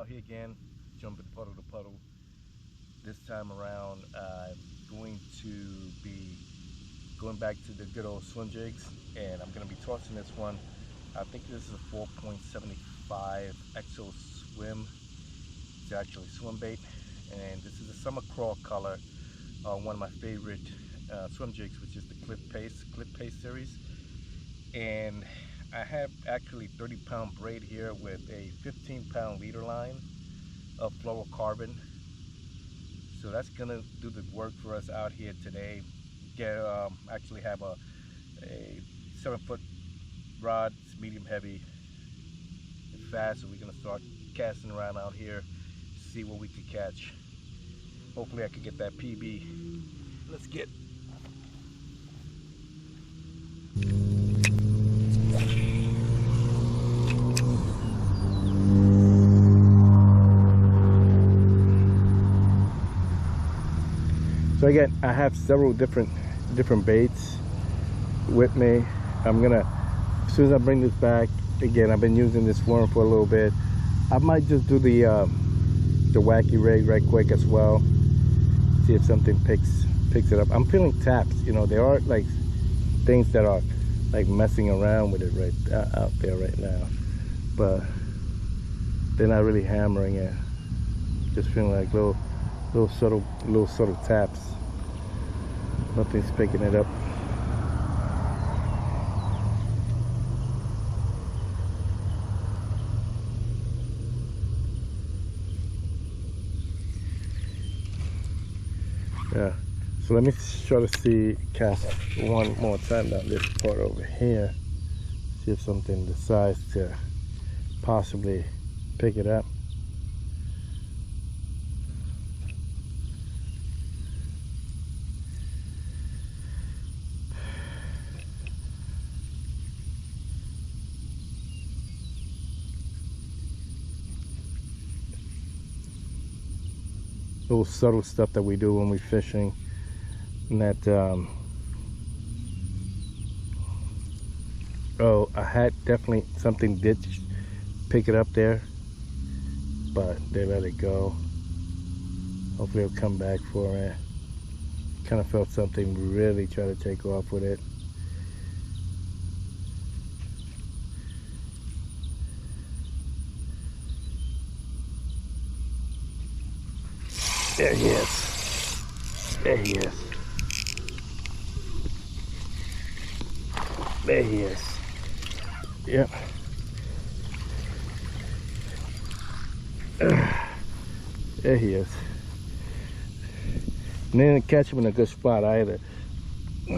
out here again, jumping puddle to puddle. This time around, I'm going to be going back to the good old swim jigs, and I'm going to be tossing this one. I think this is a 4.75 Exoswim. It's actually swim bait, and this is a summer crawl color. One of my favorite swim jigs, which is the clip paste series. And I have actually 30-pound braid here with a 15-pound leader line of fluorocarbon. So that's gonna do the work for us out here today. Actually have a 7-foot rod. It's medium heavy and fast, so we're gonna start casting around out here, see what we can catch. Hopefully I can get that PB. Let's get. So again, I have several different baits with me. I'm gonna, as soon as I bring this back, again, I've been using this worm for a little bit. I might just do the wacky rig right quick as well. See if something picks it up. I'm feeling taps. You know, there are like things that are like messing around with it right out there right now, but they're not really hammering it. Just feeling like little subtle taps. Nothing's picking it up. Yeah, so let me try to cast one more time down this part over here. See if something decides to possibly pick it up. Little subtle stuff that we do when we're fishing, and that oh, I had definitely something did pick it up there, but they let it go. Hopefully it'll come back for it. Kind of felt something really try to take off with it. There he is. There he is. There he is. Yep. There he is. And they didn't catch him in a good spot either. He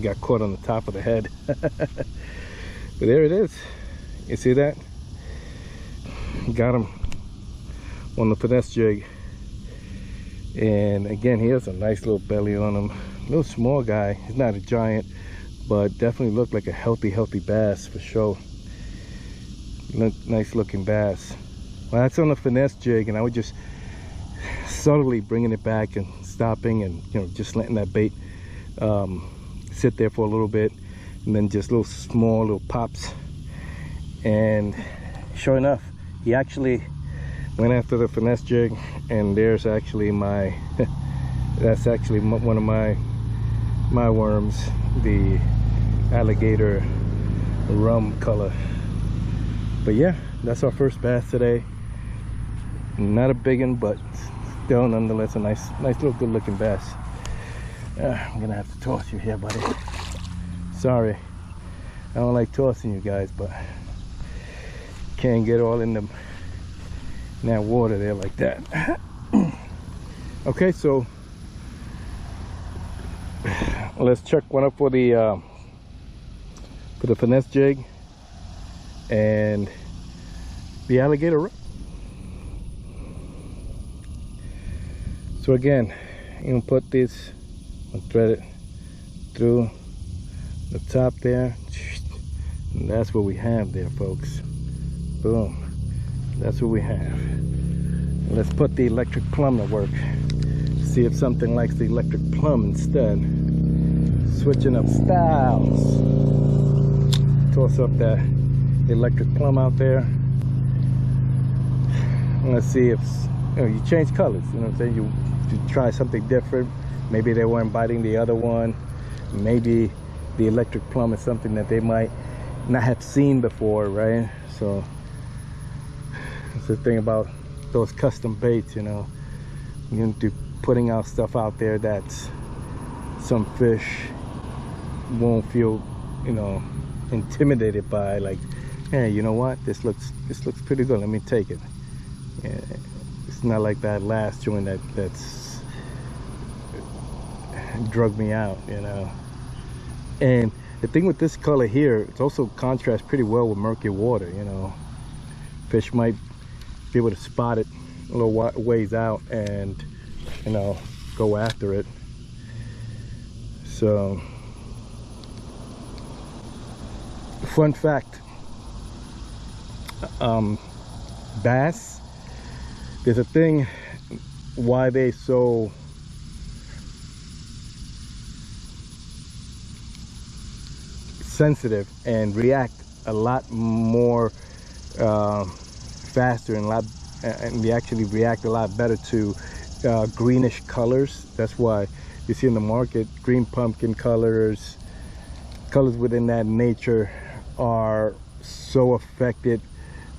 got caught on the top of the head. But there it is. You see that? Got him on the finesse jig, and again, he has a nice little belly on him. Little small guy. He's not a giant, but definitely looked like a healthy bass for sure. Nice looking bass. Well, that's on the finesse jig, and I would just subtly bringing it back and stopping, and just letting that bait sit there for a little bit, and then just small little pops. And sure enough, he actually went after the finesse jig, and there's actually my that's actually one of my worms, the alligator rum color. But yeah, that's our first bass today. Not a big one, but still nonetheless a nice little good looking bass. I'm gonna have to toss you here, buddy. Sorry, I don't like tossing you guys, but can't get all in that water there like that. Okay, so let's check one up for the finesse jig and the alligator. So again, you can put this and thread it through the top there, and that's what we have there, folks. Boom. That's what we have. Let's put the electric plum to work. See if something likes the electric plum instead. Switching up styles. Toss up that Electric Plum out there. Let's see if, you know, you change colors, you know what I'm saying? You try something different. Maybe they weren't biting the other one. Maybe the Electric Plum is something that they might not have seen before, right? So that's the thing about those custom baits, you know. You're into putting out stuff out there that some fish won't feel, you know, intimidated by. Like, hey, you know what, this looks pretty good, let me take it. Yeah, it's not like that last joint that's drug me out, you know. And the thing with this color here, it's also contrasts pretty well with murky water, you know. Fish might be able to spot it a little ways out and, you know, go after it. So, fun fact, bass, there's a thing why they so sensitive and react a lot more faster and they actually react a lot better to greenish colors. That's why you see in the market green pumpkin colors within that nature are so affected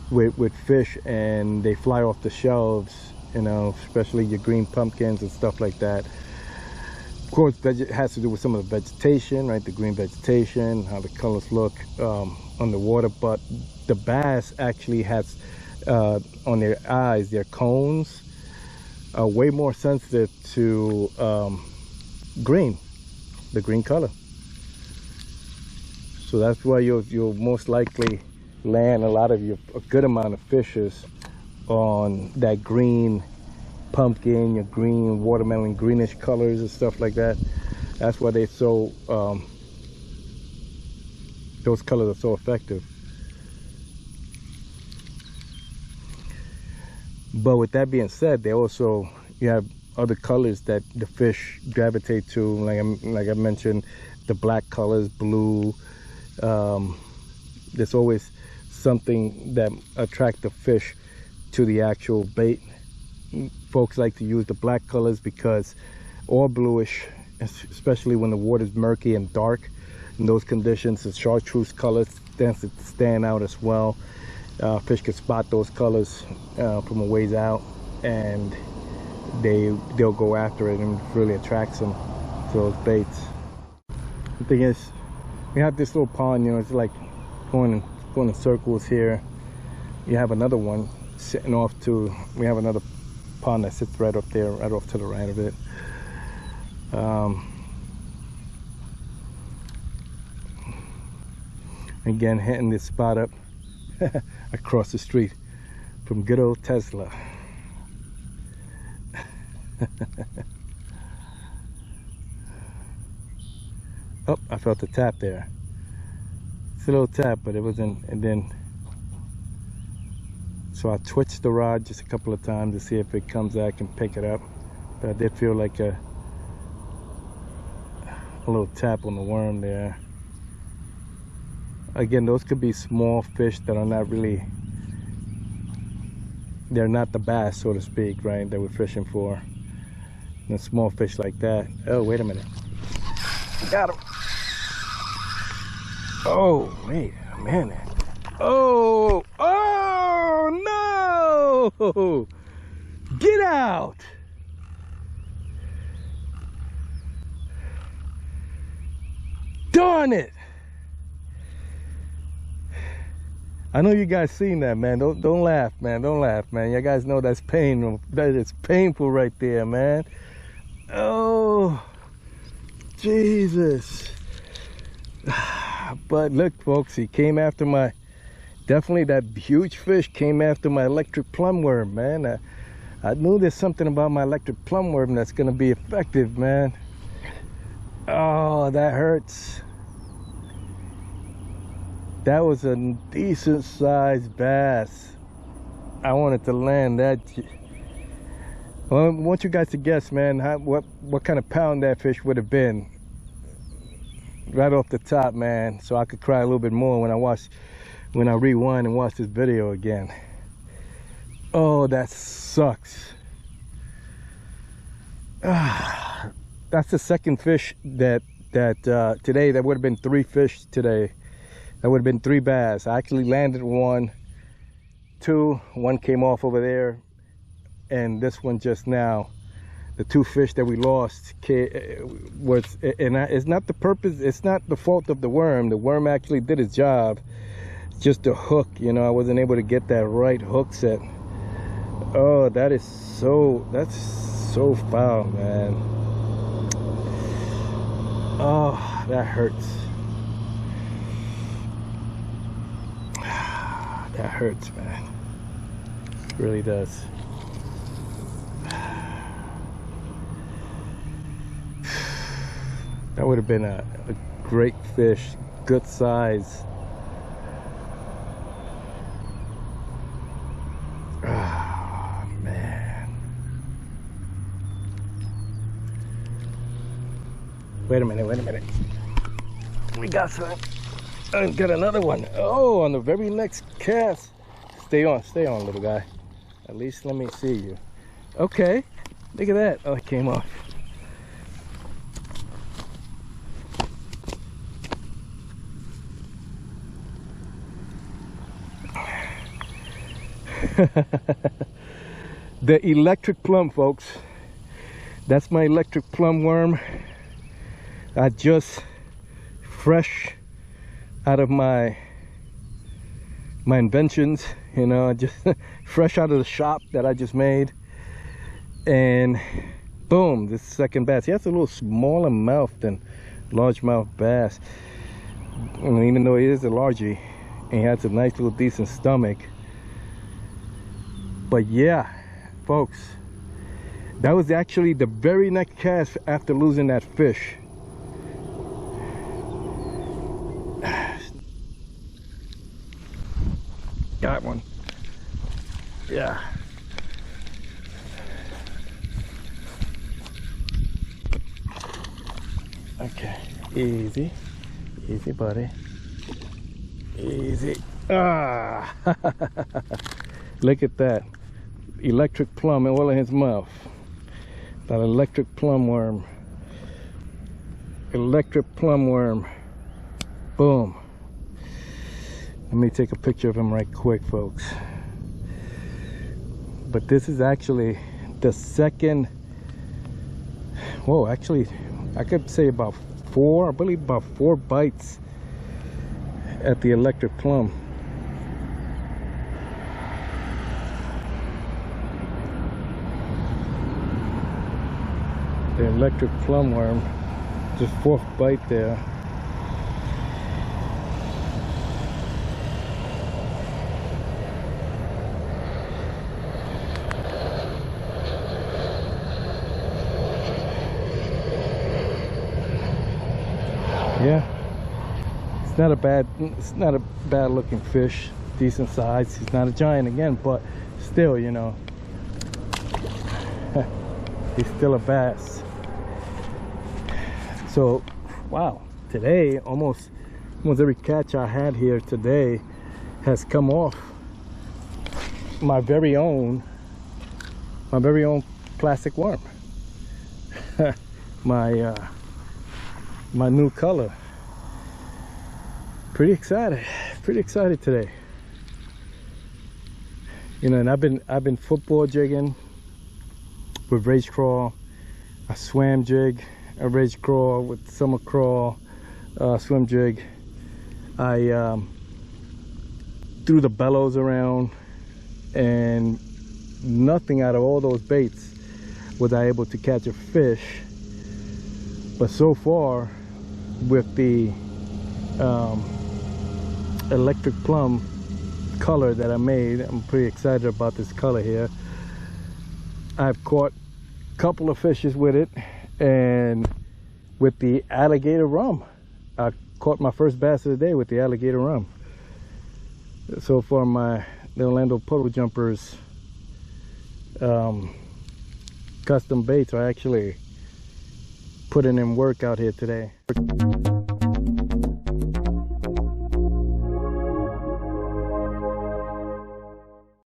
with fish, and they fly off the shelves, you know, especially your green pumpkins and stuff like that. Of course, it has to do with some of the vegetation, right? The green vegetation, how the colors look underwater. But the bass actually has on their eyes, their cones are way more sensitive to green, the green color. So that's why you'll most likely land a good amount of fishes on that green pumpkin, your green watermelon, greenish colors and stuff like that. That's why they're so those colors are so effective. But with that being said, you have other colors that the fish gravitate to, like I mentioned, the black colors, blue. There's always something that attracts the fish to the actual bait. Folks like to use the black colors because, or bluish, especially when the water's murky and dark. In those conditions, the chartreuse colors tends to stand out as well. Fish can spot those colors from a ways out, and they'll go after it, and it really attracts them to those baits. The thing is, we have this little pond, you know, it's like going in circles here. You have another one sitting off to, we have another pond that sits right up there, right off to the right of it. Again, hitting this spot up across the street from good old Tesla. Oh, I felt the tap there. It's a little tap, but it wasn't, and then so I twitched the rod just a couple of times to see if it comes out, I can pick it up. But I did feel like a little tap on the worm there. Again, those could be small fish that are not really, they're not the bass, so to speak, right, that we're fishing for. And small fish like that. Oh, wait a minute. Got him. Oh, wait a minute. Oh, oh no! Get out! Darn it! I know you guys seen that, man. Don't laugh, man. Don't laugh, man. You guys know that's pain. That is painful right there, man. Oh, Jesus. But look, folks, he came after my, definitely that huge fish came after my electric plum worm, man. I knew there's something about my electric plum worm that's gonna be effective, man. Oh, that hurts. That was a decent sized bass. I wanted to land that. Well, I want you guys to guess, man, what kind of pound that fish would have been right off the top, man, so I could cry a little bit more when I watch when I rewind and watch this video again. Oh, that sucks. That's the second fish that today. That would have been 3 fish today. That would have been 3 bass. I actually landed 1, 2, 1 came off over there, and this one just now. The 2 fish that we lost was, and it's not the purpose, it's not the fault of the worm. The worm actually did its job. Just the hook, you know, I wasn't able to get that right hook set. Oh, that's so foul, man. Oh, that hurts. That hurts, man. It really does. That would have been a great fish, good size. Ah, man. Wait a minute. We got some. I got another one. Oh, on the very next cast. Stay on, little guy. At least let me see you. Okay, look at that. Oh, it came off. The electric plum, folks. That's my electric plum worm. I just fresh out of my inventions, you know, just fresh out of the shop that I just made, and boom, this second bass. He has a little smaller mouth than largemouth bass, and even though he is a largie, and he has a nice little decent stomach. But yeah, folks, that was actually the very next cast after losing that fish. Got one. Yeah. Okay, easy, buddy. Easy. Ah. Look at that. Electric plum all in his mouth. That electric plum worm. Electric plum worm. Boom. Let me take a picture of him right quick, folks. But this is actually the second, whoa, actually I could say about 4, I believe about 4 bites at the electric plum. The electric plum worm, just 4th bite there. Yeah, it's not a bad looking fish, decent size. He's not a giant again, but still, you know, he's still a bass. So wow, today almost every catch I had here today has come off my very own plastic worm. My new color. Pretty excited today. You know, and I've been football jigging with rage crawl. I swam jig, a rage crawl with summer crawl, swim jig. I threw the bellows around, and nothing out of all those baits was I able to catch a fish. But so far, with the electric plum color that I made, I'm pretty excited about this color here. I've caught a couple of fishes with it, and with the alligator rum, I caught my first bass of the day with the alligator rum. So far, the Orlando Puddle Jumpers custom baits are actually putting in work out here today.